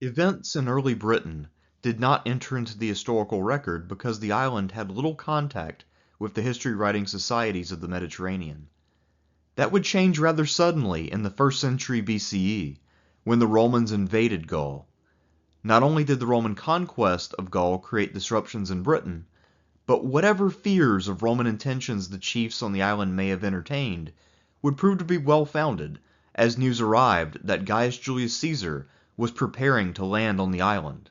Events in early Britain did not enter into the historical record because the island had little contact with the history-writing societies of the Mediterranean. That would change rather suddenly in the 1st century BCE, when the Romans invaded Gaul. Not only did the Roman conquest of Gaul create disruptions in Britain, but whatever fears of Roman intentions the chiefs on the island may have entertained would prove to be well-founded, as news arrived that Gaius Julius Caesar was preparing to land on the island.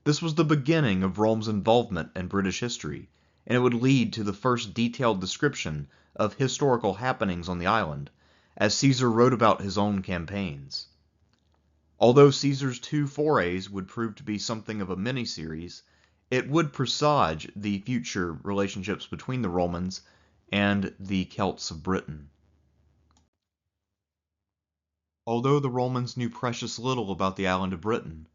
This was the beginning of Rome's involvement in British history, and it would lead to the first detailed description of historical happenings on the island, as Caesar wrote about his own campaigns. Although Caesar's 2 forays would prove to be something of a mini-series, it would presage the future relationships between the Romans and the Celts of Britain. Although the Romans knew precious little about the island of Britain,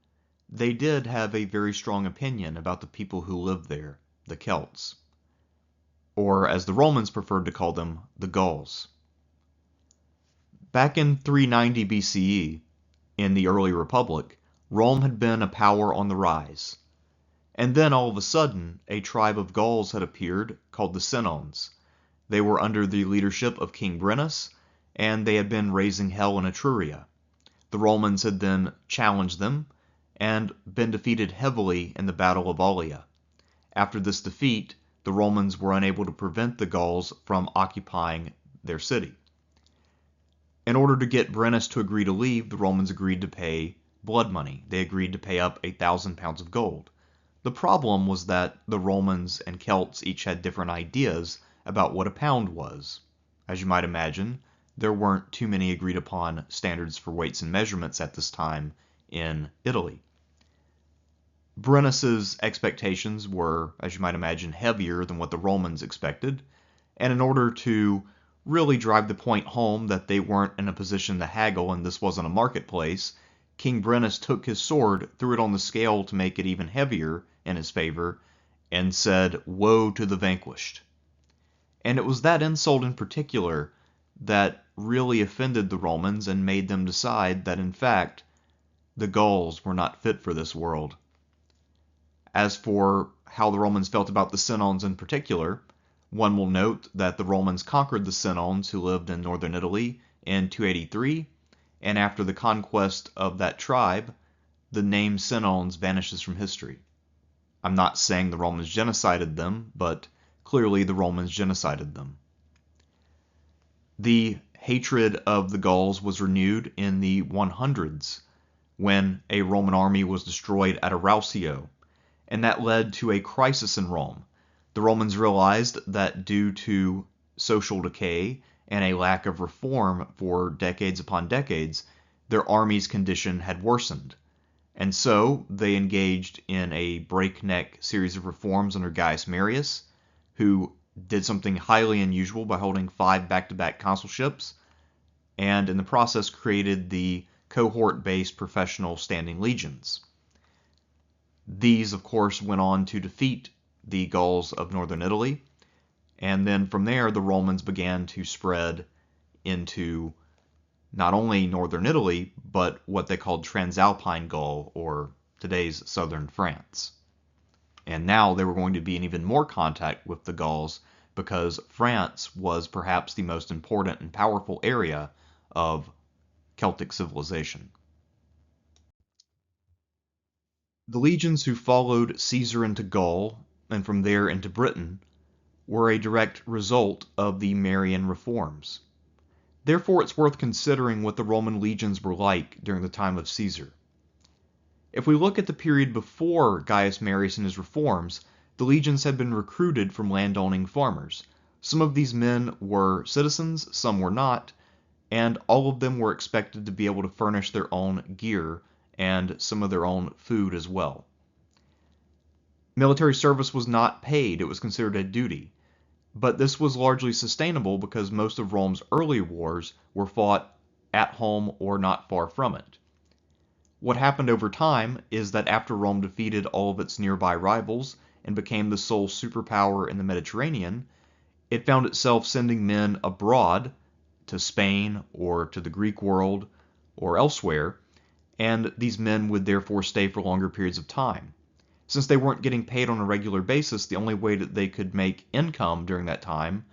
they did have a very strong opinion about the people who lived there, the Celts, or as the Romans preferred to call them, the Gauls. Back in 390 BCE, in the early Republic, Rome had been a power on the rise. And then all of a sudden, a tribe of Gauls had appeared called the Senones. They were under the leadership of King Brennus, and they had been raising hell in Etruria. The Romans had then challenged them and been defeated heavily in the Battle of Allia. After this defeat, the Romans were unable to prevent the Gauls from occupying their city. In order to get Brennus to agree to leave, the Romans agreed to pay blood money. They agreed to pay up 1,000 pounds of gold. The problem was that the Romans and Celts each had different ideas about what a pound was. As you might imagine, there weren't too many agreed upon standards for weights and measurements at this time in Italy. Brennus's expectations were, as you might imagine, heavier than what the Romans expected, and in order to really drive the point home that they weren't in a position to haggle and this wasn't a marketplace, King Brennus took his sword, threw it on the scale to make it even heavier in his favor, and said, "Woe to the vanquished." And it was that insult in particular that really offended the Romans and made them decide that, in fact, the Gauls were not fit for this world. As for how the Romans felt about the Senones in particular, one will note that the Romans conquered the Senones who lived in northern Italy in 283, and after the conquest of that tribe, the name Senones vanishes from history. I'm not saying the Romans genocided them, but clearly the Romans genocided them. The hatred of the Gauls was renewed in the 100s, when a Roman army was destroyed at Arausio, and that led to a crisis in Rome. The Romans realized that due to social decay and a lack of reform for decades upon decades, their army's condition had worsened. And so they engaged in a breakneck series of reforms under Gaius Marius, who did something highly unusual by holding 5 back-to-back consulships, and in the process created the cohort-based professional standing legions. These, of course, went on to defeat the Gauls of northern Italy, and then from there the Romans began to spread into not only northern Italy, but what they called Transalpine Gaul, or today's southern France. And now they were going to be in even more contact with the Gauls because France was perhaps the most important and powerful area of Celtic civilization. The legions who followed Caesar into Gaul, and from there into Britain, were a direct result of the Marian reforms. Therefore, it's worth considering what the Roman legions were like during the time of Caesar. If we look at the period before Gaius Marius and his reforms, the legions had been recruited from landowning farmers. Some of these men were citizens, some were not, and all of them were expected to be able to furnish their own gear and some of their own food as well. Military service was not paid, it was considered a duty. But this was largely sustainable because most of Rome's early wars were fought at home or not far from it. What happened over time is that after Rome defeated all of its nearby rivals and became the sole superpower in the Mediterranean, it found itself sending men abroad to Spain or to the Greek world or elsewhere and these men would therefore stay for longer periods of time. Since they weren't getting paid on a regular basis, the only way that they could make income during that time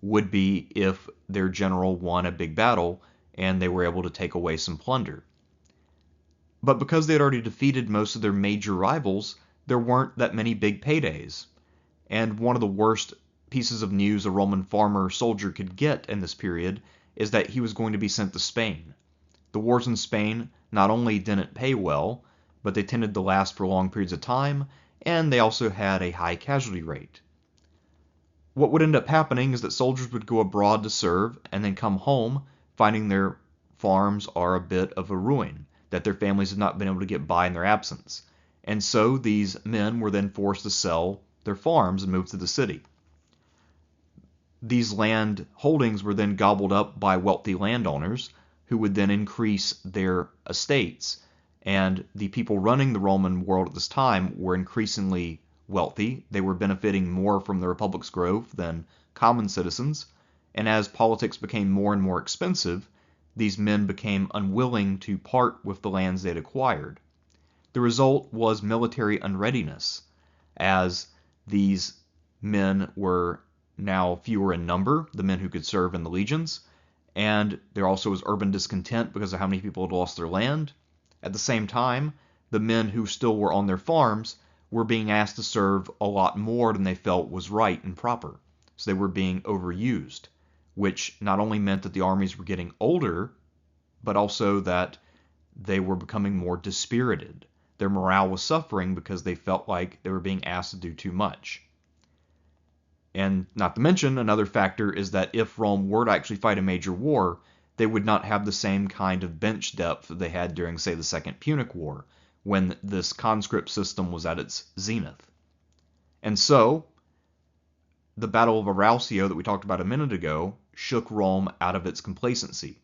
would be if their general won a big battle and they were able to take away some plunder. But because they had already defeated most of their major rivals, there weren't that many big paydays. And one of the worst pieces of news a Roman farmer soldier could get in this period is that he was going to be sent to Spain. The wars in Spain not only didn't pay well, but they tended to last for long periods of time, and they also had a high casualty rate. What would end up happening is that soldiers would go abroad to serve and then come home finding their farms are a bit of a ruin, that their families have not been able to get by in their absence. And so these men were then forced to sell their farms and move to the city. These land holdings were then gobbled up by wealthy landowners who would then increase their estates. And the people running the Roman world at this time were increasingly wealthy. They were benefiting more from the Republic's growth than common citizens. And as politics became more and more expensive, these men became unwilling to part with the lands they'd acquired. The result was military unreadiness, as these men were now fewer in number, the men who could serve in the legions, and there also was urban discontent because of how many people had lost their land. At the same time, the men who still were on their farms were being asked to serve a lot more than they felt was right and proper. So they were being overused, which not only meant that the armies were getting older, but also that they were becoming more dispirited. Their morale was suffering because they felt like they were being asked to do too much. And not to mention, another factor is that if Rome were to actually fight a major war, they would not have the same kind of bench depth that they had during, say, the Second Punic War, when this conscript system was at its zenith. And so, the Battle of Arausio that we talked about a minute ago shook Rome out of its complacency.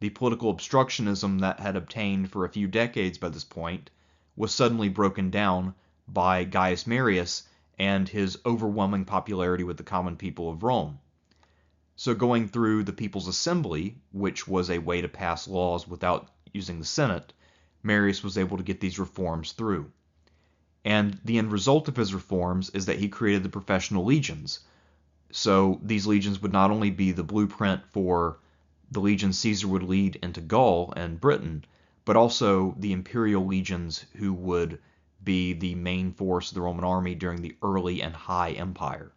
The political obstructionism that had obtained for a few decades by this point was suddenly broken down by Gaius Marius and his overwhelming popularity with the common people of Rome. So going through the People's Assembly, which was a way to pass laws without using the Senate, Marius was able to get these reforms through. And the end result of his reforms is that he created the professional legions. So these legions would not only be the blueprint for the legions Caesar would lead into Gaul and Britain, but also the imperial legions who would be the main force of the Roman army during the early and high empire.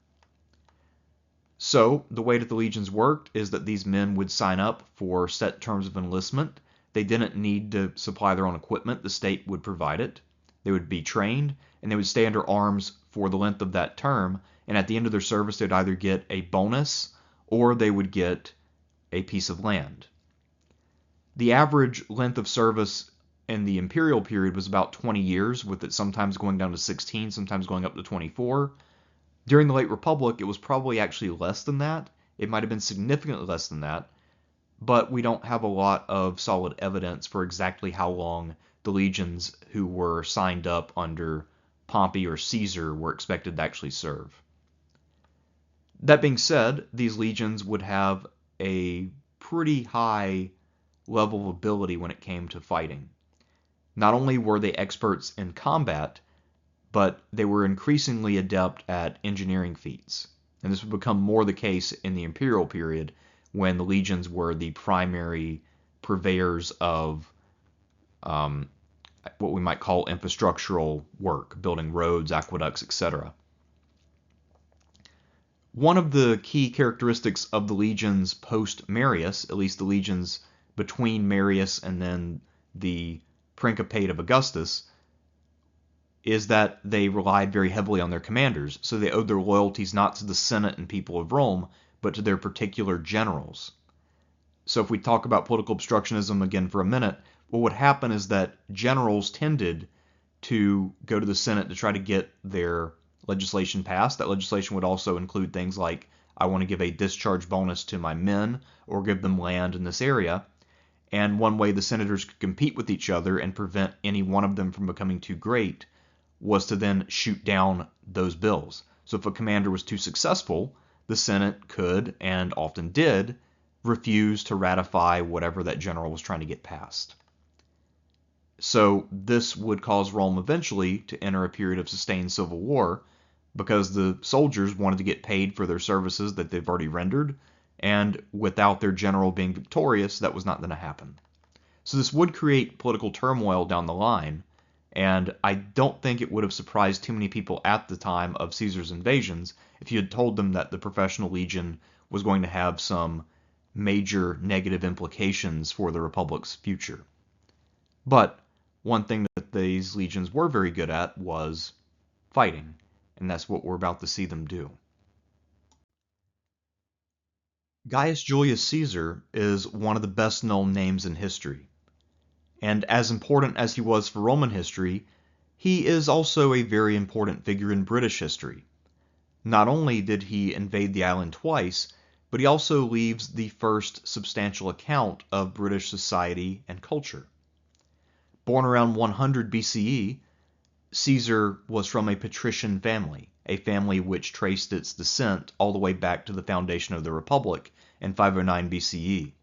So the way that the legions worked is that these men would sign up for set terms of enlistment. They didn't need to supply their own equipment. The state would provide it. They would be trained, and they would stay under arms for the length of that term. And at the end of their service, they'd either get a bonus or they would get a piece of land. The average length of service in the imperial period was about 20 years, with it sometimes going down to 16, sometimes going up to 24. During the late Republic, it was probably actually less than that. It might have been significantly less than that, but we don't have a lot of solid evidence for exactly how long the legions who were signed up under Pompey or Caesar were expected to actually serve. That being said, these legions would have a pretty high level of ability when it came to fighting. Not only were they experts in combat, but they were increasingly adept at engineering feats. And this would become more the case in the imperial period, when the legions were the primary purveyors of what we might call infrastructural work, building roads, aqueducts, etc. One of the key characteristics of the legions post-Marius, at least the legions between Marius and then the Principate of Augustus, is that they relied very heavily on their commanders. So they owed their loyalties not to the Senate and people of Rome, but to their particular generals. So if we talk about political obstructionism again for a minute, what would happen is that generals tended to go to the Senate to try to get their legislation passed. That legislation would also include things like, I want to give a discharge bonus to my men or give them land in this area. And one way the senators could compete with each other and prevent any one of them from becoming too great was to then shoot down those bills. So if a commander was too successful, the Senate could, and often did, refuse to ratify whatever that general was trying to get passed. So this would cause Rome eventually to enter a period of sustained civil war because the soldiers wanted to get paid for their services that they've already rendered, and without their general being victorious, that was not going to happen. So this would create political turmoil down the line, and I don't think it would have surprised too many people at the time of Caesar's invasions if you had told them that the professional legion was going to have some major negative implications for the Republic's future. But one thing that these legions were very good at was fighting, and that's what we're about to see them do. Gaius Julius Caesar is one of the best known names in history, and as important as he was for Roman history, he is also a very important figure in British history. Not only did he invade the island twice, but he also leaves the first substantial account of British society and culture. Born around 100 BCE, Caesar was from a patrician family, a family which traced its descent all the way back to the foundation of the Republic in 509 BCE.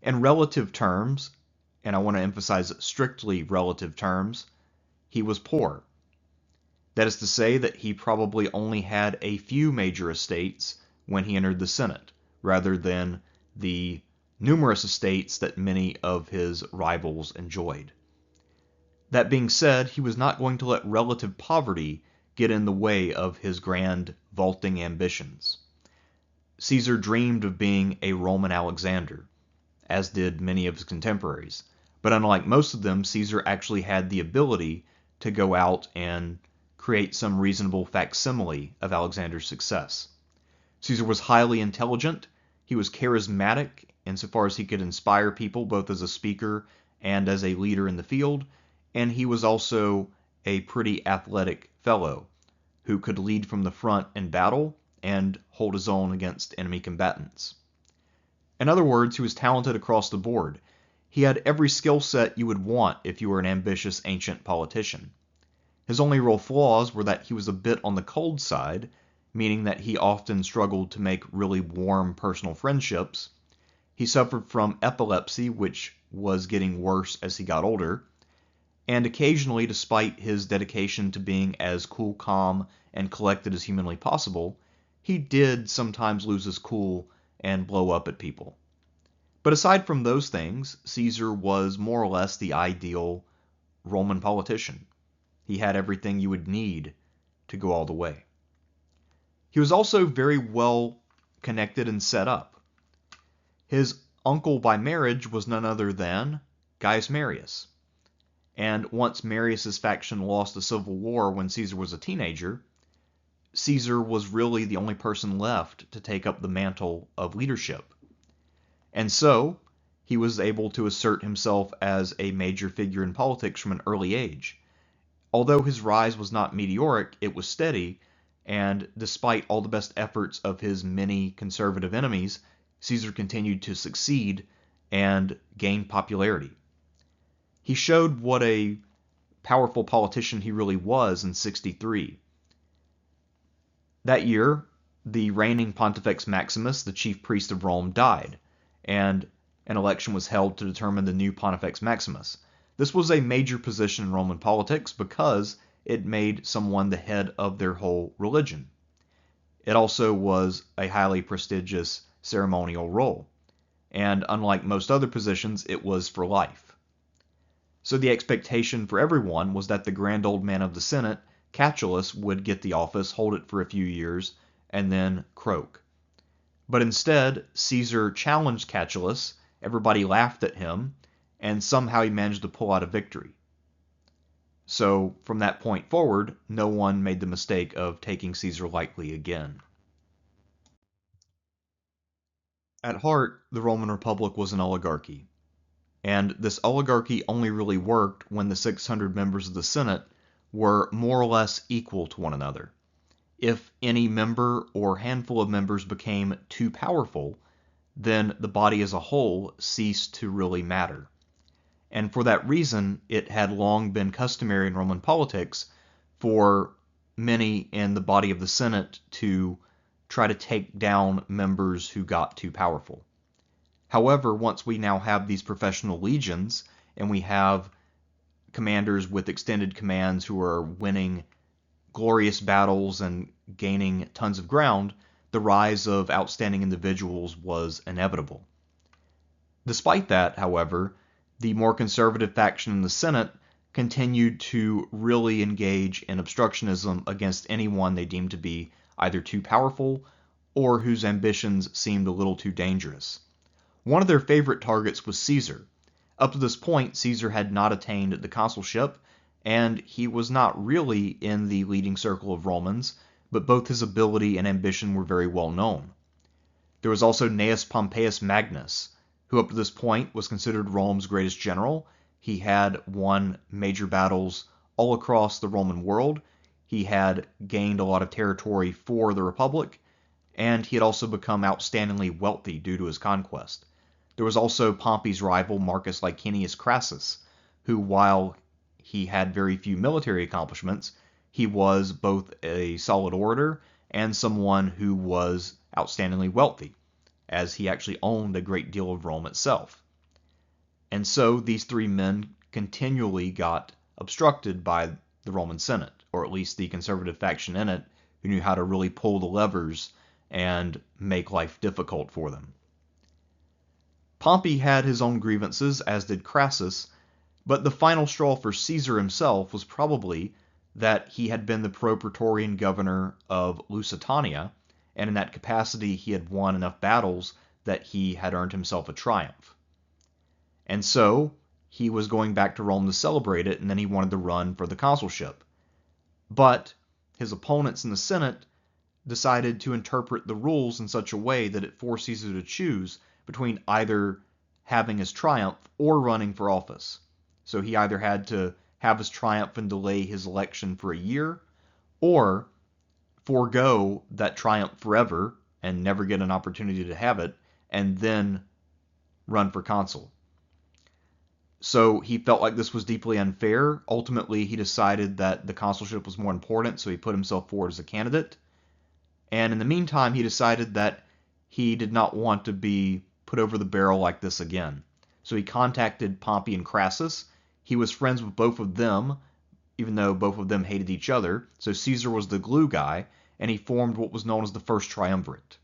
In relative terms, and I want to emphasize strictly relative terms, he was poor. That is to say that he probably only had a few major estates when he entered the Senate, rather than the numerous estates that many of his rivals enjoyed. That being said, he was not going to let relative poverty get in the way of his grand, vaulting ambitions. Caesar dreamed of being a Roman Alexander, as did many of his contemporaries. But unlike most of them, Caesar actually had the ability to go out and create some reasonable facsimile of Alexander's success. Caesar was highly intelligent, he was charismatic insofar as he could inspire people both as a speaker and as a leader in the field, and he was also a pretty athletic fellow who could lead from the front in battle and hold his own against enemy combatants. In other words, he was talented across the board. He had every skill set you would want if you were an ambitious ancient politician. His only real flaws were that he was a bit on the cold side, meaning that he often struggled to make really warm personal friendships. He suffered from epilepsy, which was getting worse as he got older, and occasionally, despite his dedication to being as cool, calm, and collected as humanly possible, he did sometimes lose his cool and blow up at people. But aside from those things, Caesar was more or less the ideal Roman politician. He had everything you would need to go all the way. He was also very well connected and set up. His uncle by marriage was none other than Gaius Marius. And once Marius's faction lost the civil war when Caesar was a teenager, Caesar was really the only person left to take up the mantle of leadership. And so, he was able to assert himself as a major figure in politics from an early age. Although his rise was not meteoric, it was steady, and despite all the best efforts of his many conservative enemies, Caesar continued to succeed and gain popularity. He showed what a powerful politician he really was in 63. That year, the reigning Pontifex Maximus, the chief priest of Rome, died, and an election was held to determine the new Pontifex Maximus. This was a major position in Roman politics because it made someone the head of their whole religion. It also was a highly prestigious ceremonial role, and unlike most other positions, it was for life. So the expectation for everyone was that the grand old man of the Senate, Catulus, would get the office, hold it for a few years, and then croak. But instead, Caesar challenged Catulus, everybody laughed at him, and somehow he managed to pull out a victory. So from that point forward, no one made the mistake of taking Caesar lightly again. At heart, the Roman Republic was an oligarchy. And this oligarchy only really worked when the 600 members of the Senate were more or less equal to one another. If any member or handful of members became too powerful, then the body as a whole ceased to really matter. And for that reason, it had long been customary in Roman politics for many in the body of the Senate to try to take down members who got too powerful. However, once we now have these professional legions and we have commanders with extended commands who are winning glorious battles and gaining tons of ground, the rise of outstanding individuals was inevitable. Despite that, however, the more conservative faction in the Senate continued to really engage in obstructionism against anyone they deemed to be either too powerful or whose ambitions seemed a little too dangerous. One of their favorite targets was Caesar. Up to this point, Caesar had not attained the consulship, and he was not really in the leading circle of Romans, but both his ability and ambition were very well known. There was also Gnaeus Pompeius Magnus, who up to this point was considered Rome's greatest general. He had won major battles all across the Roman world. He had gained a lot of territory for the Republic, and he had also become outstandingly wealthy due to his conquest. There was also Pompey's rival Marcus Licinius Crassus, who, while he had very few military accomplishments, he was both a solid orator and someone who was outstandingly wealthy, as he actually owned a great deal of Rome itself. And so these three men continually got obstructed by the Roman Senate, or at least the conservative faction in it, who knew how to really pull the levers and make life difficult for them. Pompey had his own grievances, as did Crassus, but the final straw for Caesar himself was probably that he had been the pro-praetorian governor of Lusitania, and in that capacity he had won enough battles that he had earned himself a triumph. And so he was going back to Rome to celebrate it, and then he wanted to run for the consulship. But his opponents in the Senate decided to interpret the rules in such a way that it forced Caesar to choose between either having his triumph or running for office. So he either had to have his triumph and delay his election for a year, or forego that triumph forever and never get an opportunity to have it, and then run for consul. So he felt like this was deeply unfair. Ultimately, he decided that the consulship was more important, so he put himself forward as a candidate. And in the meantime, he decided that he did not want to be put over the barrel like this again. So he contacted Pompey and Crassus. He was friends with both of them, even though both of them hated each other. So Caesar was the glue guy, and he formed what was known as the First Triumvirate.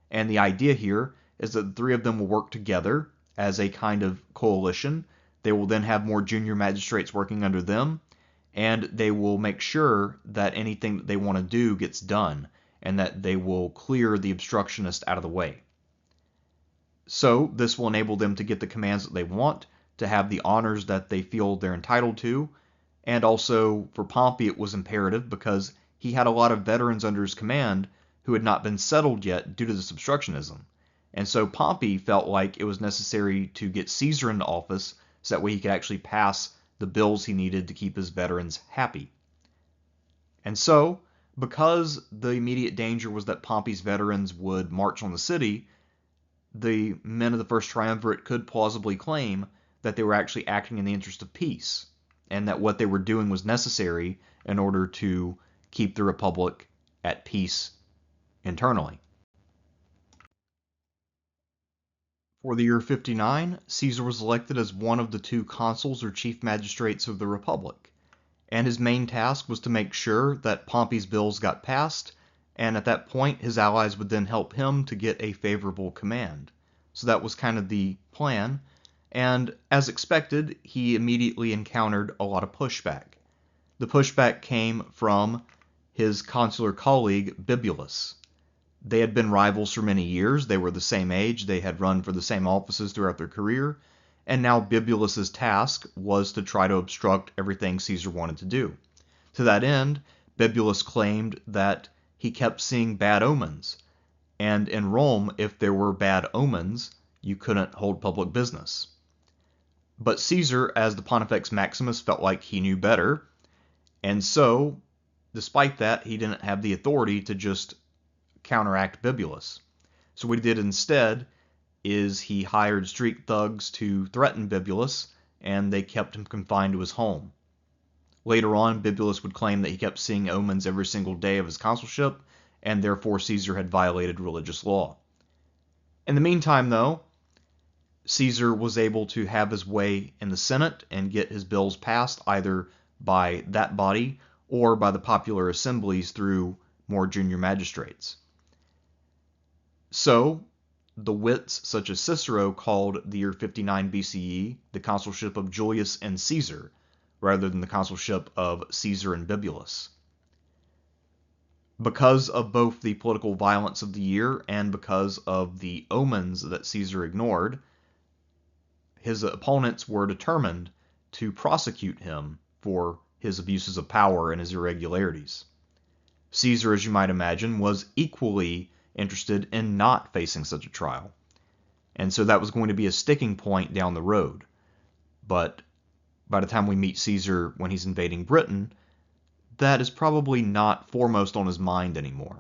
And the idea here is that the three of them will work together as a kind of coalition. They will then have more junior magistrates working under them, and they will make sure that anything that they want to do gets done, and that they will clear the obstructionist out of the way. So this will enable them to get the commands that they want, to have the honors that they feel they're entitled to, and also for Pompey it was imperative because he had a lot of veterans under his command who had not been settled yet due to this obstructionism. And so Pompey felt like it was necessary to get Caesar into office so that way he could actually pass the bills he needed to keep his veterans happy. And so, because the immediate danger was that Pompey's veterans would march on the city, the men of the First Triumvirate could plausibly claim that they were actually acting in the interest of peace, and that what they were doing was necessary in order to keep the Republic at peace internally. For the year 59, Caesar was elected as one of the two consuls or chief magistrates of the Republic, and his main task was to make sure that Pompey's bills got passed, and at that point his allies would then help him to get a favorable command. So that was kind of the plan, and as expected, he immediately encountered a lot of pushback. The pushback came from his consular colleague Bibulus. They had been rivals for many years, they were the same age, they had run for the same offices throughout their career, and now Bibulus's task was to try to obstruct everything Caesar wanted to do. To that end, Bibulus claimed that he kept seeing bad omens, and in Rome, if there were bad omens, you couldn't hold public business. But Caesar, as the Pontifex Maximus, felt like he knew better, and so, despite that, he didn't have the authority to just counteract Bibulus. So what he did instead is he hired street thugs to threaten Bibulus, and they kept him confined to his home. Later on, Bibulus would claim that he kept seeing omens every single day of his consulship, and therefore Caesar had violated religious law. In the meantime, though, Caesar was able to have his way in the Senate and get his bills passed either by that body or by the popular assemblies through more junior magistrates. So, the wits such as Cicero called the year 59 BCE the consulship of Julius and Caesar, rather than the consulship of Caesar and Bibulus. Because of both the political violence of the year and because of the omens that Caesar ignored, his opponents were determined to prosecute him for his abuses of power and his irregularities. Caesar, as you might imagine, was equally interested in not facing such a trial. And so that was going to be a sticking point down the road. But by the time we meet Caesar when he's invading Britain, that is probably not foremost on his mind anymore.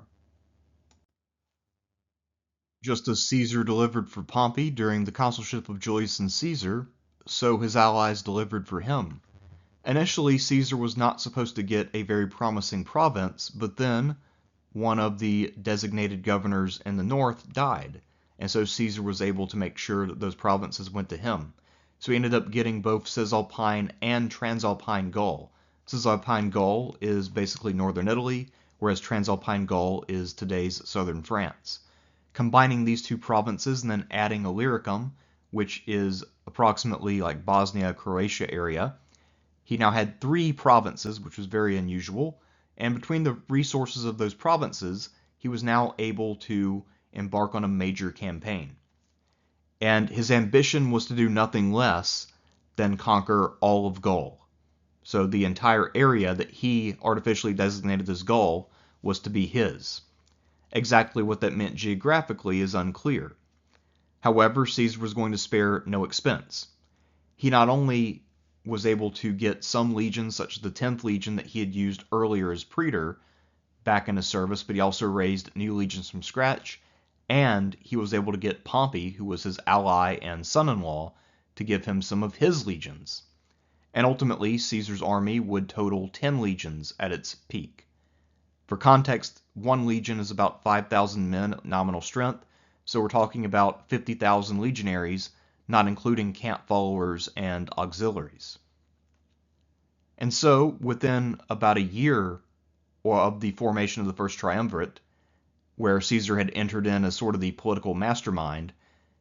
Just as Caesar delivered for Pompey during the consulship of Julius and Caesar, so his allies delivered for him. Initially, Caesar was not supposed to get a very promising province, but then one of the designated governors in the north died, and so Caesar was able to make sure that those provinces went to him. So he ended up getting both Cisalpine and Transalpine Gaul. Cisalpine Gaul is basically northern Italy, whereas Transalpine Gaul is today's southern France. Combining these two provinces and then adding Illyricum, which is approximately like Bosnia, Croatia area, he now had 3 provinces, which was very unusual, and between the resources of those provinces, he was now able to embark on a major campaign. And his ambition was to do nothing less than conquer all of Gaul. So the entire area that he artificially designated as Gaul was to be his. Exactly what that meant geographically is unclear. However, Caesar was going to spare no expense. He not only was able to get some legions, such as the 10th Legion that he had used earlier as praetor, back into service, but he also raised new legions from scratch, and he was able to get Pompey, who was his ally and son-in-law, to give him some of his legions. And ultimately, Caesar's army would total 10 legions at its peak. For context, 1 legion is about 5,000 men at nominal strength, so we're talking about 50,000 legionaries, not including camp followers and auxiliaries. And so, within about a year of the formation of the First Triumvirate, where Caesar had entered in as sort of the political mastermind,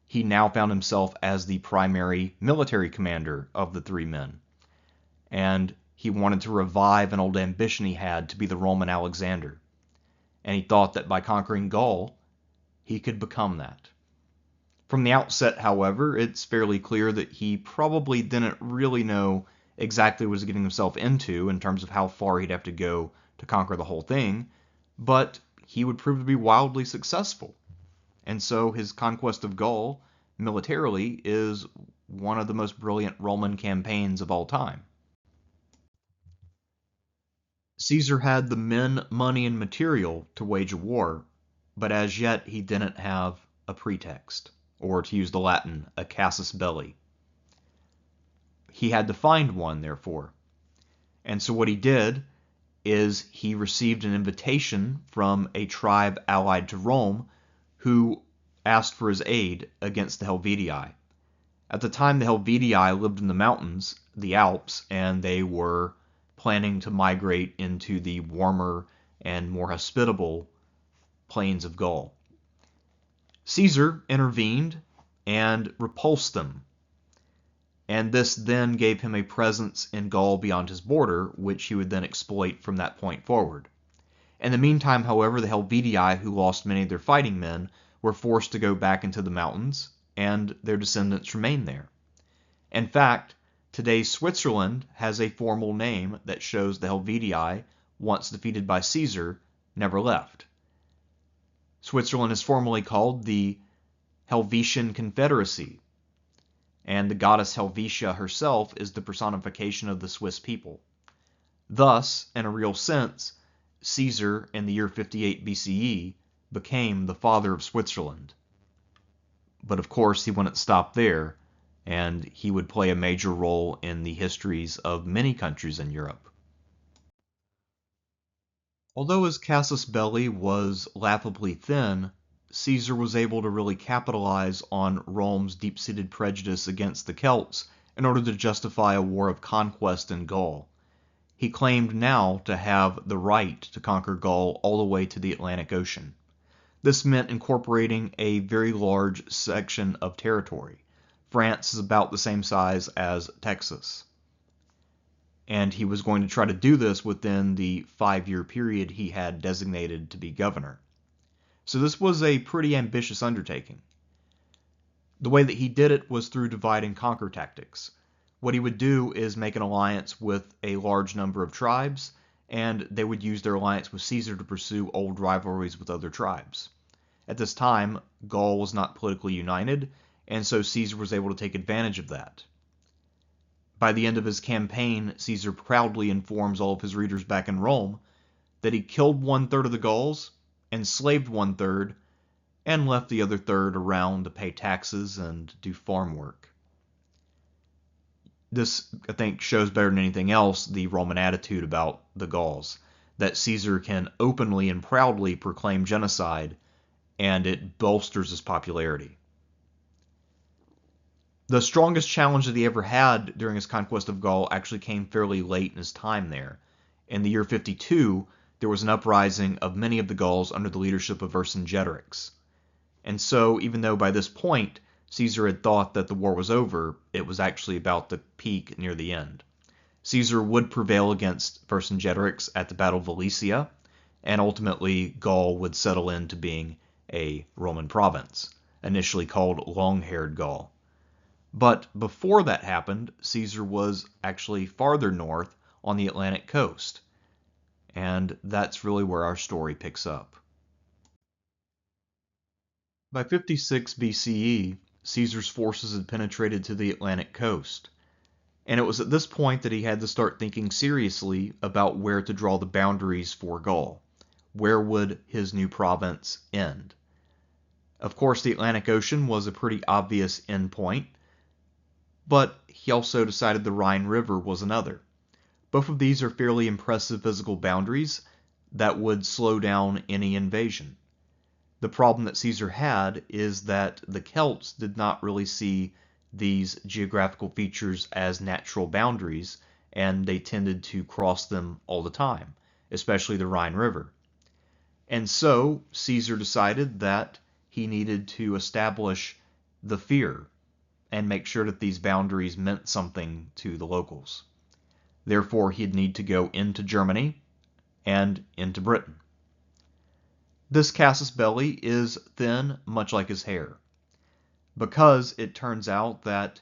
he now found himself as the primary military commander of the 3 men. And he wanted to revive an old ambition he had to be the Roman Alexander. And he thought that by conquering Gaul, he could become that. From the outset, however, it's fairly clear that he probably didn't really know exactly what he was getting himself into in terms of how far he'd have to go to conquer the whole thing, but he would prove to be wildly successful. And so his conquest of Gaul, militarily, is one of the most brilliant Roman campaigns of all time. Caesar had the men, money, and material to wage a war, but as yet he didn't have a pretext, or to use the Latin, a casus belli. He had to find one, therefore. And so what he did is he received an invitation from a tribe allied to Rome who asked for his aid against the Helvetii. At the time, the Helvetii lived in the mountains, the Alps, and they were planning to migrate into the warmer and more hospitable plains of Gaul. Caesar intervened and repulsed them, and this then gave him a presence in Gaul beyond his border, which he would then exploit from that point forward. In the meantime, however, the Helvetii, who lost many of their fighting men, were forced to go back into the mountains, and their descendants remained there. In fact, today's Switzerland has a formal name that shows the Helvetii, once defeated by Caesar, never left. Switzerland is formally called the Helvetian Confederacy, and the goddess Helvetia herself is the personification of the Swiss people. Thus, in a real sense, Caesar, in the year 58 BCE, became the father of Switzerland. But of course, he wouldn't stop there, and he would play a major role in the histories of many countries in Europe. Although his casus belli was laughably thin, Caesar was able to really capitalize on Rome's deep-seated prejudice against the Celts in order to justify a war of conquest in Gaul. He claimed now to have the right to conquer Gaul all the way to the Atlantic Ocean. This meant incorporating a very large section of territory. France is about the same size as Texas. And he was going to try to do this within the 5-year period he had designated to be governor. So this was a pretty ambitious undertaking. The way that he did it was through divide and conquer tactics. What he would do is make an alliance with a large number of tribes, and they would use their alliance with Caesar to pursue old rivalries with other tribes. At this time, Gaul was not politically united, and so Caesar was able to take advantage of that. By the end of his campaign, Caesar proudly informs all of his readers back in Rome that he killed 1/3 of the Gauls, enslaved 1/3, and left the other third around to pay taxes and do farm work. This, I think, shows better than anything else the Roman attitude about the Gauls, that Caesar can openly and proudly proclaim genocide, and it bolsters his popularity. The strongest challenge that he ever had during his conquest of Gaul actually came fairly late in his time there. In the year 52, there was an uprising of many of the Gauls under the leadership of Vercingetorix. And so, even though by this point Caesar had thought that the war was over, it was actually about to peak near the end. Caesar would prevail against Vercingetorix at the Battle of Alesia, and ultimately Gaul would settle into being a Roman province, initially called Long-Haired Gaul. But before that happened, Caesar was actually farther north on the Atlantic coast. And that's really where our story picks up. By 56 BCE, Caesar's forces had penetrated to the Atlantic coast. And it was at this point that he had to start thinking seriously about where to draw the boundaries for Gaul. Where would his new province end? Of course, the Atlantic Ocean was a pretty obvious endpoint, but he also decided the Rhine River was another. Both of these are fairly impressive physical boundaries that would slow down any invasion. The problem that Caesar had is that the Celts did not really see these geographical features as natural boundaries, and they tended to cross them all the time, especially the Rhine River. And so Caesar decided that he needed to establish the fear and make sure that these boundaries meant something to the locals. Therefore, he'd need to go into Germany and into Britain. This casus belli is thin, much like his hair, because it turns out that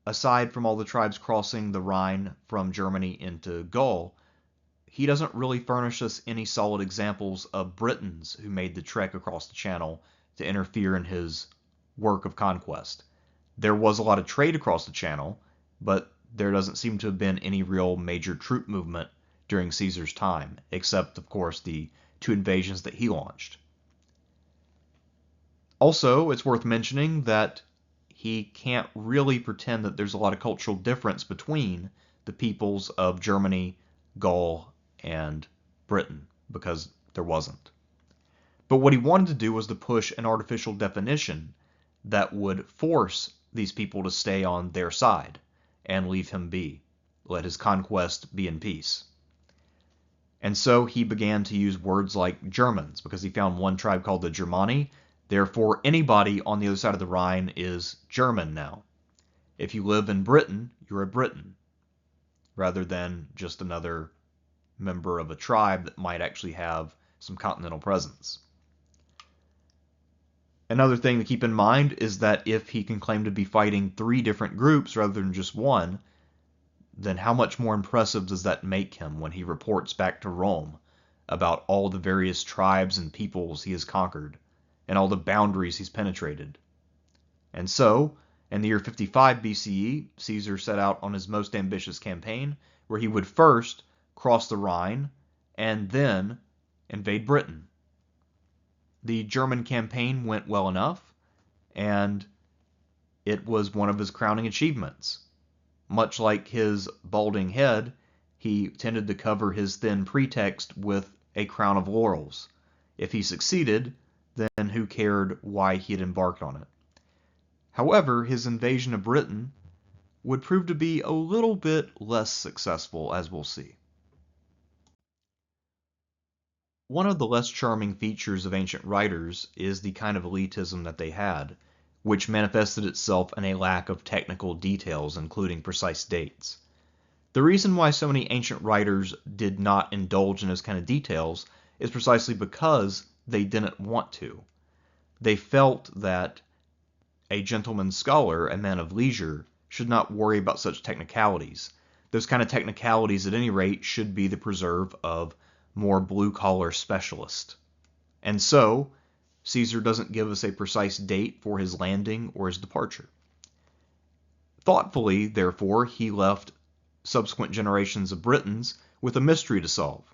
aside from all the tribes crossing the Rhine from Germany into Gaul, he doesn't really furnish us any solid examples of Britons who made the trek across the Channel to interfere in his work of conquest. There was a lot of trade across the Channel, but there doesn't seem to have been any real major troop movement during Caesar's time, except, of course, the 2 invasions that he launched. Also, it's worth mentioning that he can't really pretend that there's a lot of cultural difference between the peoples of Germany, Gaul, and Britain, because there wasn't. But what he wanted to do was to push an artificial definition that would force these people to stay on their side and leave him be, let his conquest be in peace. And so he began to use words like Germans, because he found one tribe called the Germani. Therefore, anybody on the other side of the Rhine is German now. If you live in Britain, you're a Briton, rather than just another member of a tribe that might actually have some continental presence. Another thing to keep in mind is that if he can claim to be fighting 3 different groups rather than just one, then how much more impressive does that make him when he reports back to Rome about all the various tribes and peoples he has conquered and all the boundaries he's penetrated? And so, in the year 55 BCE, Caesar set out on his most ambitious campaign, where he would first cross the Rhine and then invade Britain. The German campaign went well enough, and it was one of his crowning achievements. Much like his balding head, he tended to cover his thin pretext with a crown of laurels. If he succeeded, then who cared why he had embarked on it? However, his invasion of Britain would prove to be a little bit less successful, as we'll see. One of the less charming features of ancient writers is the kind of elitism that they had, which manifested itself in a lack of technical details, including precise dates. The reason why so many ancient writers did not indulge in those kind of details is precisely because they didn't want to. They felt that a gentleman scholar, a man of leisure, should not worry about such technicalities. Those kind of technicalities, at any rate, should be the preserve of more blue-collar specialists. And so, Caesar doesn't give us a precise date for his landing or his departure. Thoughtfully, therefore, he left subsequent generations of Britons with a mystery to solve.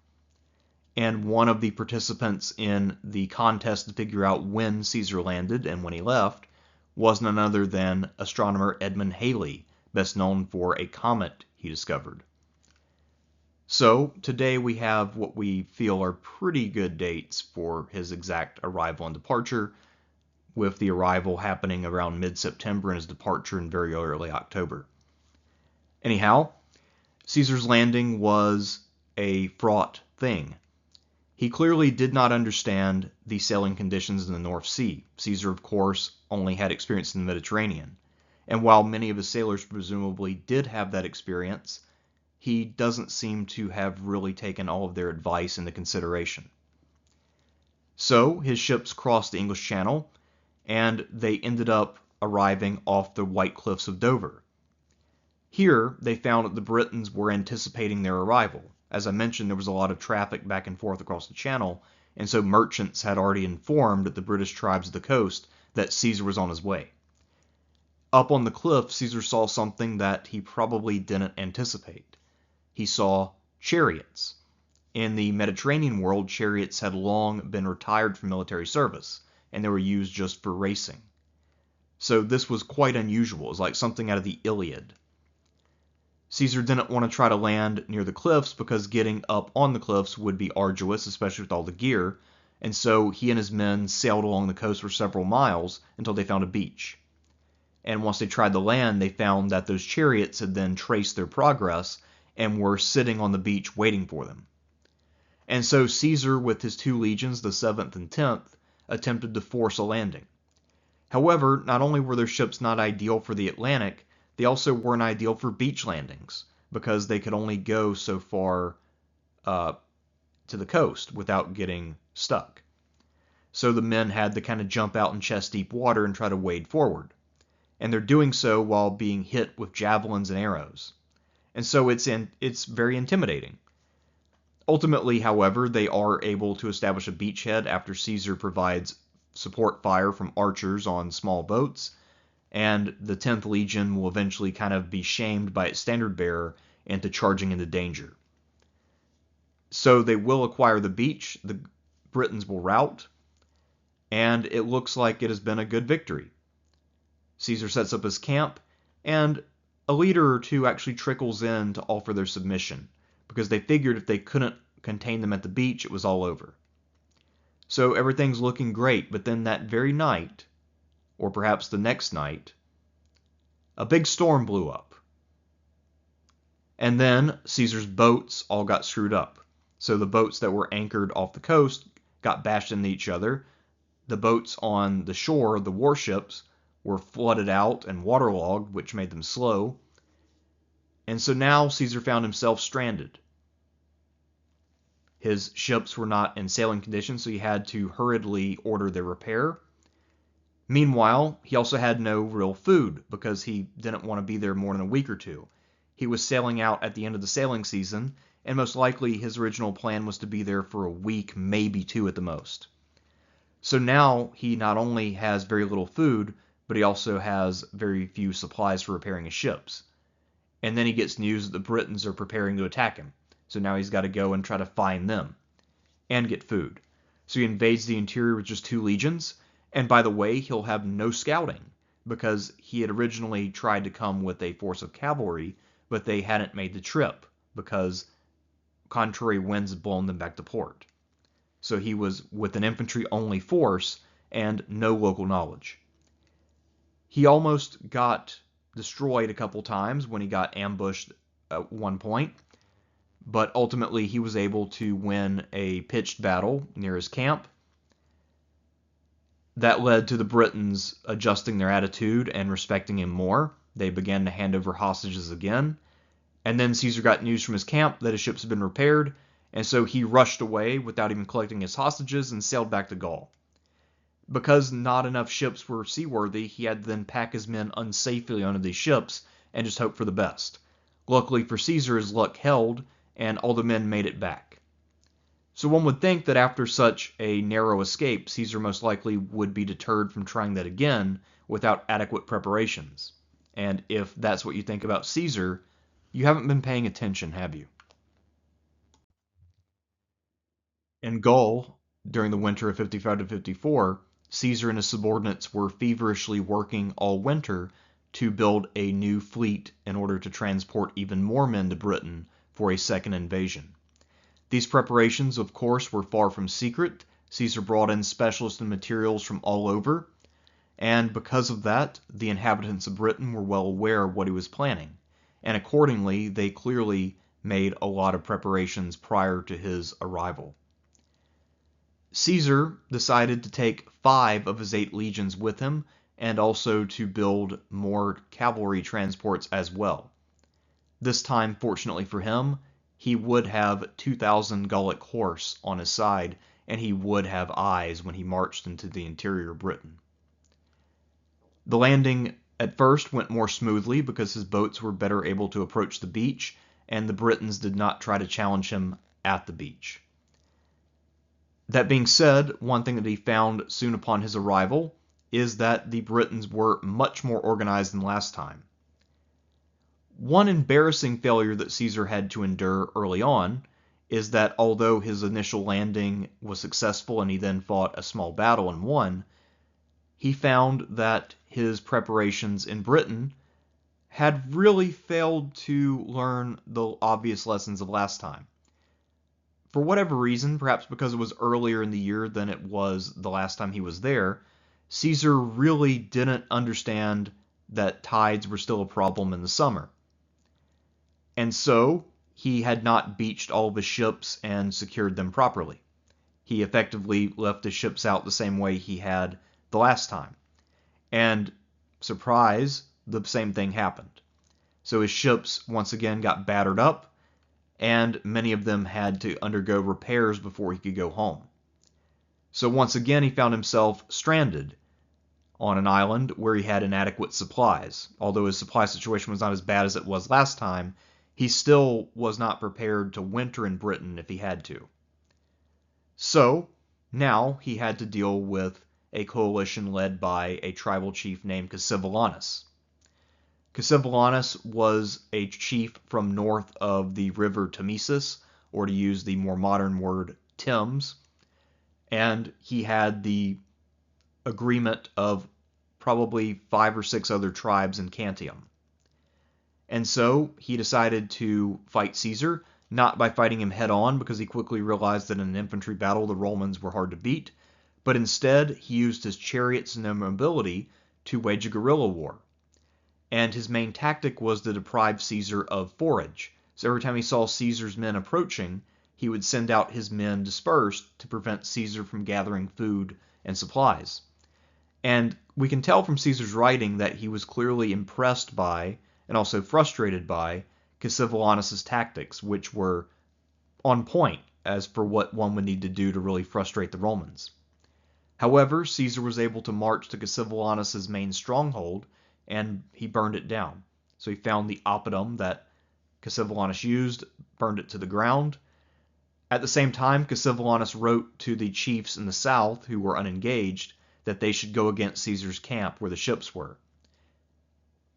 And one of the participants in the contest to figure out when Caesar landed and when he left was none other than astronomer Edmund Halley, best known for a comet he discovered. So, today we have what we feel are pretty good dates for his exact arrival and departure, with the arrival happening around mid-September and his departure in very early October. Anyhow, Caesar's landing was a fraught thing. He clearly did not understand the sailing conditions in the North Sea. Caesar, of course, only had experience in the Mediterranean. And while many of his sailors presumably did have that experience, he doesn't seem to have really taken all of their advice into consideration. So his ships crossed the English Channel, and they ended up arriving off the White Cliffs of Dover. Here, they found that the Britons were anticipating their arrival. As I mentioned, there was a lot of traffic back and forth across the channel, and so merchants had already informed the British tribes of the coast that Caesar was on his way. Up on the cliff, Caesar saw something that he probably didn't anticipate. He saw chariots. In the Mediterranean world, chariots had long been retired from military service, and they were used just for racing. So this was quite unusual. It was like something out of the Iliad. Caesar didn't want to try to land near the cliffs because getting up on the cliffs would be arduous, especially with all the gear, and so he and his men sailed along the coast for several miles until they found a beach. And once they tried to land, they found that those chariots had then traced their progress and were sitting on the beach waiting for them. And so Caesar, with his 2 legions, the 7th and 10th, attempted to force a landing. However, not only were their ships not ideal for the Atlantic, they also weren't ideal for beach landings, because they could only go so far to the coast without getting stuck. So the men had to kind of jump out in chest-deep water and try to wade forward. And they're doing so while being hit with javelins and arrows. And so it's very intimidating. Ultimately, however, they are able to establish a beachhead after Caesar provides support fire from archers on small boats, and the 10th Legion will eventually kind of be shamed by its standard bearer into charging into danger. So they will acquire the beach, the Britons will rout, and it looks like it has been a good victory. Caesar sets up his camp, and a leader or two actually trickles in to offer their submission, because they figured if they couldn't contain them at the beach, it was all over. So everything's looking great, but then that very night, or perhaps the next night, a big storm blew up. And then Caesar's boats all got screwed up. So the boats that were anchored off the coast got bashed into each other. The boats on the shore, the warships, were flooded out and waterlogged, which made them slow. And so now Caesar found himself stranded. His ships were not in sailing condition, so he had to hurriedly order their repair. Meanwhile, he also had no real food because he didn't want to be there more than a week or two. He was sailing out at the end of the sailing season, and most likely his original plan was to be there for a week, maybe 2 at the most. So now he not only has very little food, but he also has very few supplies for repairing his ships. And then he gets news that the Britons are preparing to attack him. So now he's got to go and try to find them and get food. So he invades the interior with just 2 legions. And by the way, he'll have no scouting because he had originally tried to come with a force of cavalry, but they hadn't made the trip because contrary winds had blown them back to port. So he was with an infantry-only force, and no local knowledge. He almost got destroyed a couple times when he got ambushed at one point, but ultimately he was able to win a pitched battle near his camp. That led to the Britons adjusting their attitude and respecting him more. They began to hand over hostages again. And then Caesar got news from his camp that his ships had been repaired, and so he rushed away without even collecting his hostages and sailed back to Gaul. Because not enough ships were seaworthy, he had to then pack his men unsafely onto these ships and just hope for the best. Luckily for Caesar, his luck held, and all the men made it back. So one would think that after such a narrow escape, Caesar most likely would be deterred from trying that again without adequate preparations. And if that's what you think about Caesar, you haven't been paying attention, have you? In Gaul, during the winter of 55 to 54, Caesar and his subordinates were feverishly working all winter to build a new fleet in order to transport even more men to Britain for a second invasion. These preparations, of course, were far from secret. Caesar brought in specialists and materials from all over, and because of that, the inhabitants of Britain were well aware of what he was planning, and accordingly, they clearly made a lot of preparations prior to his arrival. Caesar decided to take 5 of his 8 legions with him, and also to build more cavalry transports as well. This time, fortunately for him, he would have 2,000 Gallic horse on his side, and he would have eyes when he marched into the interior of Britain. The landing at first went more smoothly because his boats were better able to approach the beach, and the Britons did not try to challenge him at the beach. That being said, one thing that he found soon upon his arrival is that the Britons were much more organized than last time. One embarrassing failure that Caesar had to endure early on is that although his initial landing was successful and he then fought a small battle and won, he found that his preparations in Britain had really failed to learn the obvious lessons of last time. For whatever reason, perhaps because it was earlier in the year than it was the last time he was there, Caesar really didn't understand that tides were still a problem in the summer. And so, he had not beached all of his ships and secured them properly. He effectively left his ships out the same way he had the last time. And, surprise, the same thing happened. So his ships once again got battered up, and many of them had to undergo repairs before he could go home. So once again he found himself stranded on an island where he had inadequate supplies. Although his supply situation was not as bad as it was last time, he still was not prepared to winter in Britain if he had to. So now he had to deal with a coalition led by a tribal chief named Cassivellaunus. Cassivellaunus was a chief from north of the river Thamesis, or to use the more modern word, Thames, and he had the agreement of probably 5 or 6 other tribes in Cantium. And so he decided to fight Caesar, not by fighting him head on, because he quickly realized that in an infantry battle the Romans were hard to beat, but instead he used his chariots and their mobility to wage a guerrilla war. And his main tactic was to deprive Caesar of forage. So every time he saw Caesar's men approaching, he would send out his men dispersed to prevent Caesar from gathering food and supplies. And we can tell from Caesar's writing that he was clearly impressed by, and also frustrated by, Cassivellaunus' tactics, which were on point as for what one would need to do to really frustrate the Romans. However, Caesar was able to march to Cassivellaunus' main stronghold, and he burned it down. So he found the oppidum that Cassivellaunus used, burned it to the ground. At the same time, Cassivellaunus wrote to the chiefs in the south who were unengaged that they should go against Caesar's camp where the ships were.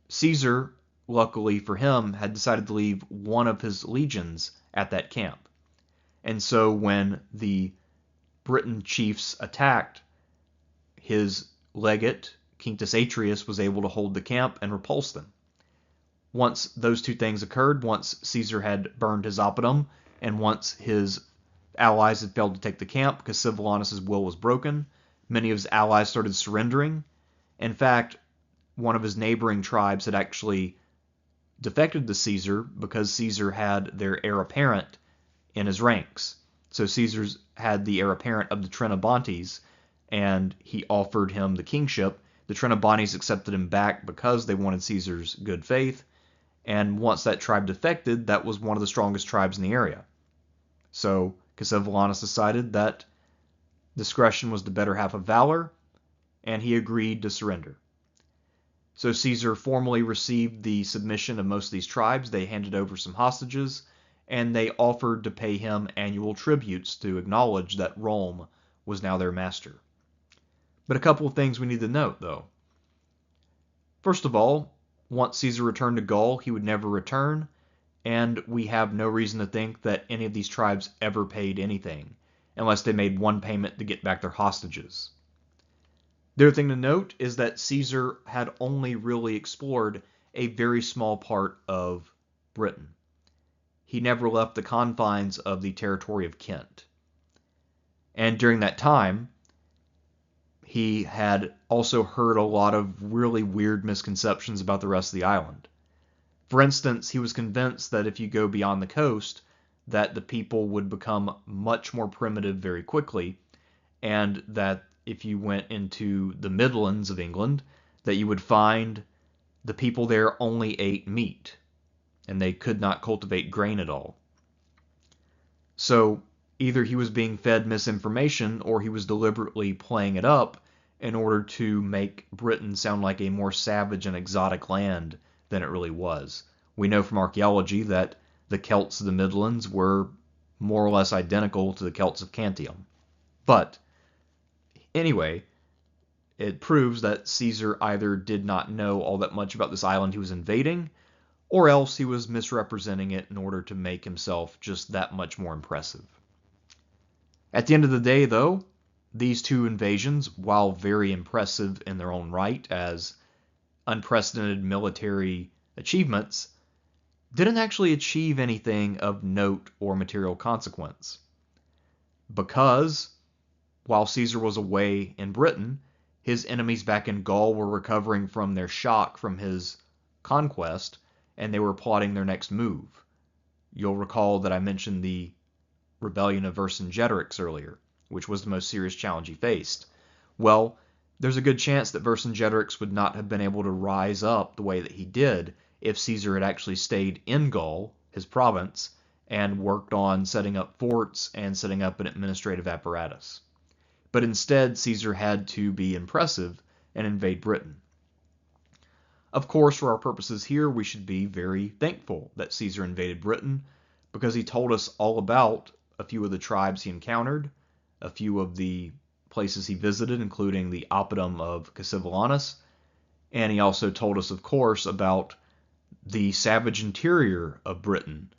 Caesar, luckily for him, had decided to leave one of his legions at that camp. And so when the Briton chiefs attacked, his legate, Quintus Atrius, was able to hold the camp and repulse them. Once those two things occurred, once Caesar had burned his oppidum, and once his allies had failed to take the camp, Cassivellaunus' will was broken, Many of his allies started surrendering. In fact, one of his neighboring tribes had actually defected to Caesar because Caesar had their heir apparent in his ranks. So Caesar's had the heir apparent of the Trinobantes, and he offered him the kingship. The Trinobantes accepted him back because they wanted Caesar's good faith, and once that tribe defected, that was one of the strongest tribes in the area. So Cassivellaunus decided that discretion was the better half of valor, and he agreed to surrender. So Caesar formally received the submission of most of these tribes. They handed over some hostages, and they offered to pay him annual tributes to acknowledge that Rome was now their master. But a couple of things we need to note, though. First of all, once Caesar returned to Gaul, he would never return, and we have no reason to think that any of these tribes ever paid anything, unless they made one payment to get back their hostages. The other thing to note is that Caesar had only really explored a very small part of Britain. He never left the confines of the territory of Kent. And during that time, he had also heard a lot of really weird misconceptions about the rest of the island. For instance, he was convinced that if you go beyond the coast, that the people would become much more primitive very quickly, and that if you went into the Midlands of England, that you would find the people there only ate meat, and they could not cultivate grain at all. So either he was being fed misinformation, or he was deliberately playing it up in order to make Britain sound like a more savage and exotic land than it really was. We know from archaeology that the Celts of the Midlands were more or less identical to the Celts of Cantium. But anyway, it proves that Caesar either did not know all that much about this island he was invading, or else he was misrepresenting it in order to make himself just that much more impressive. At the end of the day, though, these two invasions, while very impressive in their own right as unprecedented military achievements, didn't actually achieve anything of note or material consequence. Because while Caesar was away in Britain, his enemies back in Gaul were recovering from their shock from his conquest, and they were plotting their next move. You'll recall that I mentioned the rebellion of Vercingetorix earlier, which was the most serious challenge he faced. Well, there's a good chance that Vercingetorix would not have been able to rise up the way that he did if Caesar had actually stayed in Gaul, his province, and worked on setting up forts and setting up an administrative apparatus. But instead, Caesar had to be impressive and invade Britain. Of course, for our purposes here, we should be very thankful that Caesar invaded Britain, because he told us all about a few of the tribes he encountered, a few of the places he visited, including the oppidum of Cassivellaunus, and he also told us, of course, about the savage interior of Britain,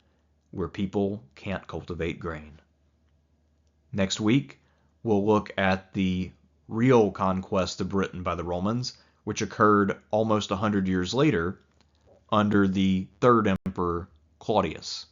where people can't cultivate grain. Next week, we'll look at the real conquest of Britain by the Romans, which occurred almost 100 years later under the third emperor Claudius.